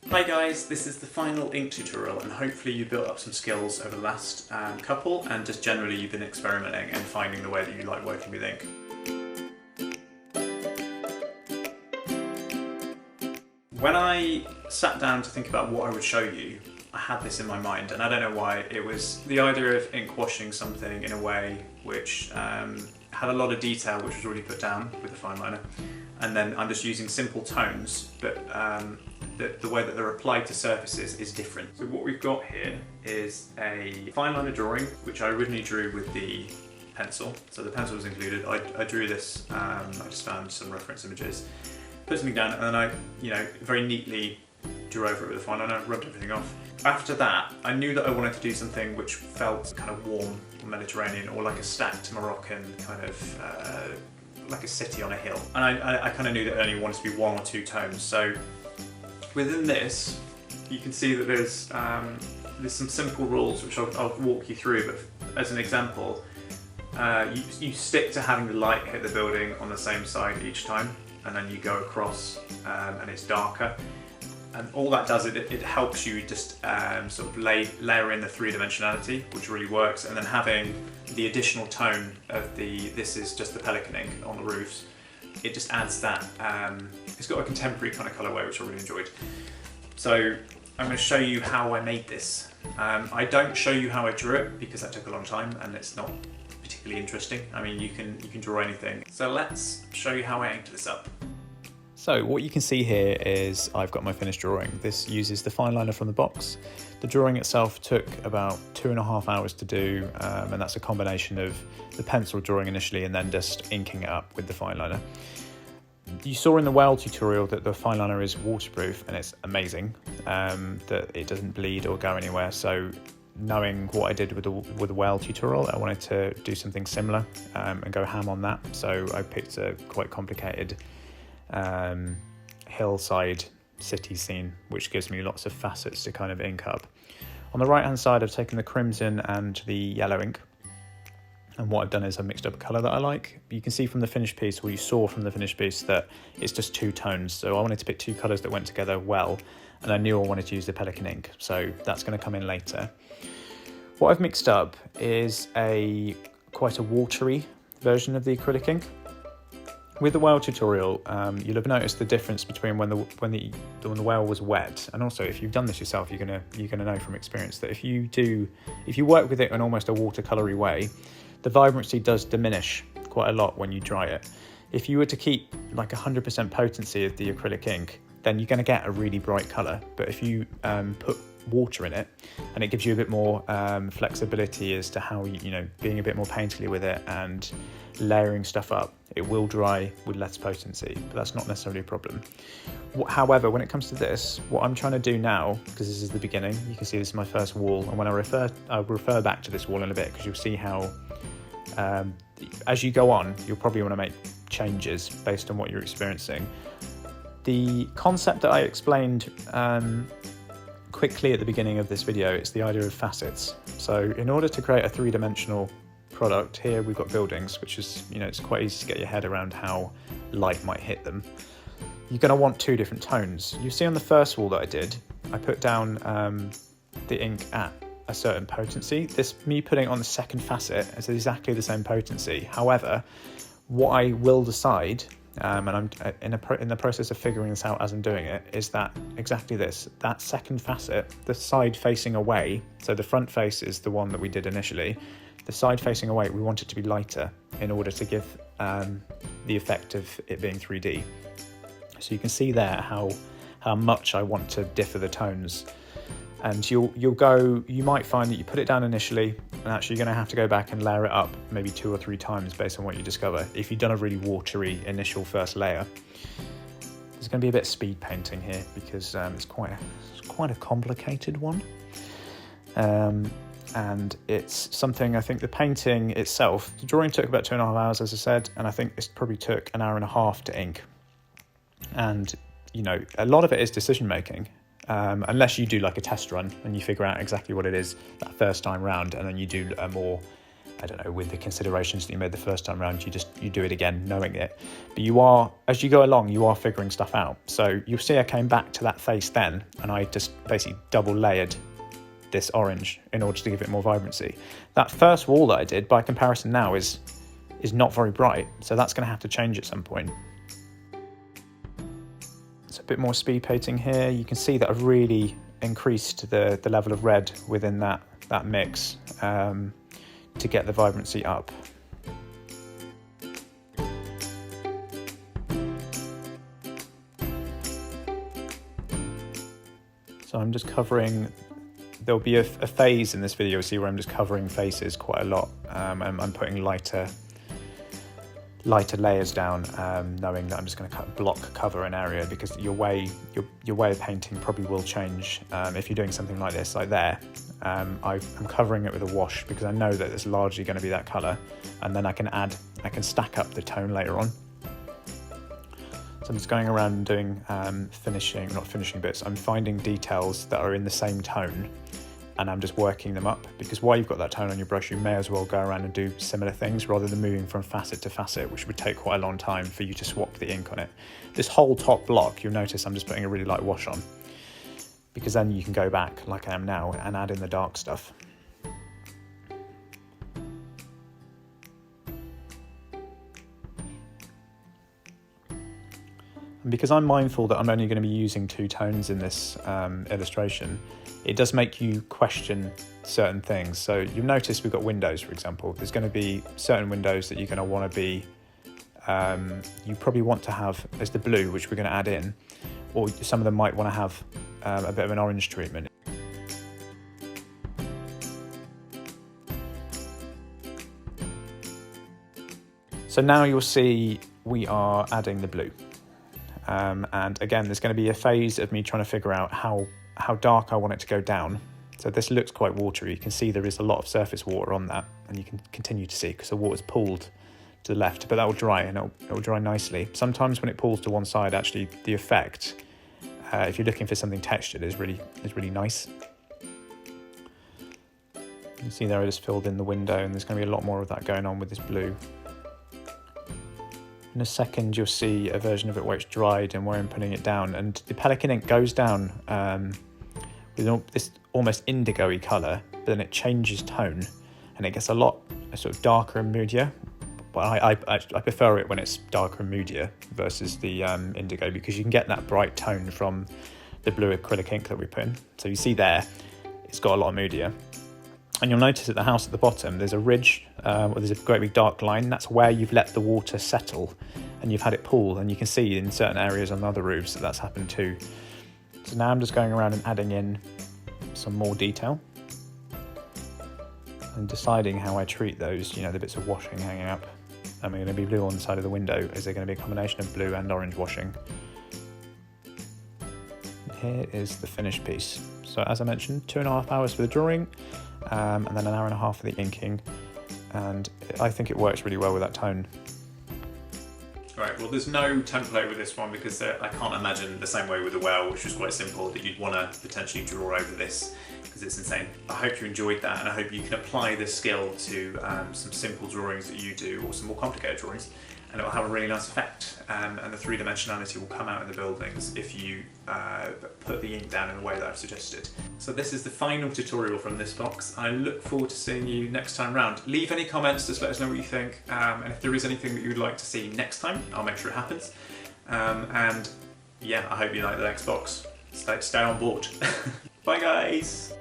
Hi guys, this is the final ink tutorial and hopefully you built up some skills over the last couple and just generally you've been experimenting and finding the way that you like working with ink. When I sat down to think about what I would show you, I had this in my mind and I don't know why. It was the idea of ink washing something in a way which had a lot of detail which was already put down with the fineliner, and then I'm just using simple tones, but the way that they're applied to surfaces is different. So what we've got here is a fineliner drawing which I originally drew with the pencil, so the pencil was included. I drew this, I just found some reference images, put something down, and then I very neatly drew over it with a fineliner, rubbed everything off. After that, I knew that I wanted to do something which felt kind of warm or Mediterranean, or like a stacked Moroccan kind of like a city on a hill. And I kind of knew that I only wanted to be one or two tones. So within this, you can see that there's some simple rules which I'll walk you through. But as an example, you stick to having the light hit the building on the same side each time, and then you go across and it's darker. And all that does, it helps you just sort of layer in the three-dimensionality, which really works, and then having the additional tone of this is just the Pelikan ink on the roofs, it just adds that, it's got a contemporary kind of colourway which I really enjoyed. So I'm going to show you how I made this. I don't show you how I drew it because that took a long time and it's not particularly interesting. I mean, you can draw anything. So let's show you how I inked this up. So what you can see here is I've got my finished drawing. This uses the fineliner from the box. The drawing itself took about 2.5 hours to do, and that's a combination of the pencil drawing initially and then just inking it up with the fineliner. You saw in the whale tutorial that the fineliner is waterproof, and it's amazing that it doesn't bleed or go anywhere. So knowing what I did with the whale tutorial, I wanted to do something similar and go ham on that. So I picked a quite complicated hillside city scene, which gives me lots of facets to kind of ink up. On the right hand side, I've taken the crimson and the yellow ink, and what I've done is I've mixed up a colour that I like. You can see from the finished piece, or you saw from the finished piece, that it's just two tones, so I wanted to pick two colours that went together well, and I knew I wanted to use the Pelikan ink, so that's going to come in later. What I've mixed up is quite a watery version of the acrylic ink. With the whale tutorial, you'll have noticed the difference between when the whale was wet, and also if you've done this yourself, you're gonna know from experience that if you work with it in almost a watercolory way, the vibrancy does diminish quite a lot when you dry it. If you were to keep like 100% potency of the acrylic ink, then you're going to get a really bright colour. But if you put water in it, and it gives you a bit more flexibility as to how being a bit more painterly with it and layering stuff up, it will dry with less potency, but that's not necessarily a problem. However, when it comes to this, what I'm trying to do now, because this is the beginning, you can see this is my first wall, and when I'll refer back to this wall in a bit, because you'll see how as you go on, you'll probably want to make changes based on what you're experiencing. The concept that I explained quickly at the beginning of this video is the idea of facets. So in order to create a three-dimensional product, here we've got buildings, which is, it's quite easy to get your head around how light might hit them. You're going to want two different tones. You see on the first wall that I did, I put down the ink at a certain potency. Me putting it on the second facet is exactly the same potency. However, what I will decide, and I'm in the process of figuring this out as I'm doing it, is that exactly this. That second facet, the side facing away, so the front face is the one that we did initially, the side facing away, we want it to be lighter in order to give the effect of it being 3D. So you can see there how much I want to differ the tones. And you might find that you put it down initially, and actually you're going to have to go back and layer it up maybe 2 or 3 times based on what you discover. If you've done a really watery initial first layer, there's going to be a bit of speed painting here because it's quite a complicated one. And it's something, I think the painting itself, the drawing took about 2.5 hours, as I said, and I think this probably took 1.5 hours to ink. And, a lot of it is decision making. Unless you do like a test run and you figure out exactly what it is that first time round, and then you do a more I don't know, with the considerations that you made the first time around, you do it again knowing it. But you are, as you go along, you are figuring stuff out. So you'll see I came back to that face then, and I just basically double layered this orange in order to give it more vibrancy. That first wall that I did, by comparison now, is not very bright, so that's going to have to change at some point. It's a bit more speed painting here. You can see that I've really increased the level of red within that mix to get the vibrancy up. So I'm just covering, there'll be a phase in this video, see, where I'm just covering faces quite a lot. I'm putting lighter layers down, knowing that I'm just going to block cover an area, because your way of painting probably will change if you're doing something like this, like there. I'm covering it with a wash because I know that it's largely going to be that colour, and then I can stack up the tone later on. So I'm just going around and doing not finishing bits. I'm finding details that are in the same tone, and I'm just working them up, because while you've got that tone on your brush, you may as well go around and do similar things rather than moving from facet to facet, which would take quite a long time for you to swap the ink on it. This whole top block, you'll notice I'm just putting a really light wash on, because then you can go back like I am now and add in the dark stuff. And because I'm mindful that I'm only going to be using 2 tones in this illustration, it does make you question certain things. So you'll notice we've got windows, for example. There's going to be certain windows that you're going to want to be, you probably want to have as the blue, which we're going to add in, or some of them might want to have a bit of an orange treatment. So now you'll see we are adding the blue. And again, there's going to be a phase of me trying to figure out how dark I want it to go down. So this looks quite watery. You can see there is a lot of surface water on that, and you can continue to see because the water's pooled to the left, but that will dry, and it will dry nicely. Sometimes when it pulls to one side, actually the effect, if you're looking for something textured, is really nice. You can see there I just filled in the window, and there's going to be a lot more of that going on with this blue. In a second you'll see a version of it where it's dried and where I'm putting it down, and the Pelikan ink goes down with this almost indigo-y colour, but then it changes tone and it gets a lot sort of darker and moodier. But I prefer it when it's darker and moodier versus the indigo, because you can get that bright tone from the blue acrylic ink that we put in. So you see there, it's got a lot moodier. And you'll notice at the house at the bottom, there's a ridge, or there's a great big dark line. That's where you've let the water settle and you've had it pool. And you can see in certain areas on other roofs that that's happened too. So now I'm just going around and adding in some more detail and deciding how I treat those, the bits of washing hanging up. And we're going to be blue on the side of the window. Is there going to be a combination of blue and orange washing? Here is the finished piece. So as I mentioned, 2.5 hours for the drawing, and then 1.5 hours for the inking, and I think it works really well with that tone. Right, well there's no template with this one, because I can't imagine the same way with the well, which was quite simple, that you'd want to potentially draw over this, because it's insane. I hope you enjoyed that, and I hope you can apply this skill to some simple drawings that you do, or some more complicated drawings, and it will have a really nice effect, and the three-dimensionality will come out in the buildings if you put the ink down in the way that I've suggested. So this is the final tutorial from this box. I look forward to seeing you next time round. Leave any comments, just let us know what you think, and if there is anything that you would like to see next time, I'll make sure it happens. And yeah, I hope you like the next box. Stay on board. Bye guys!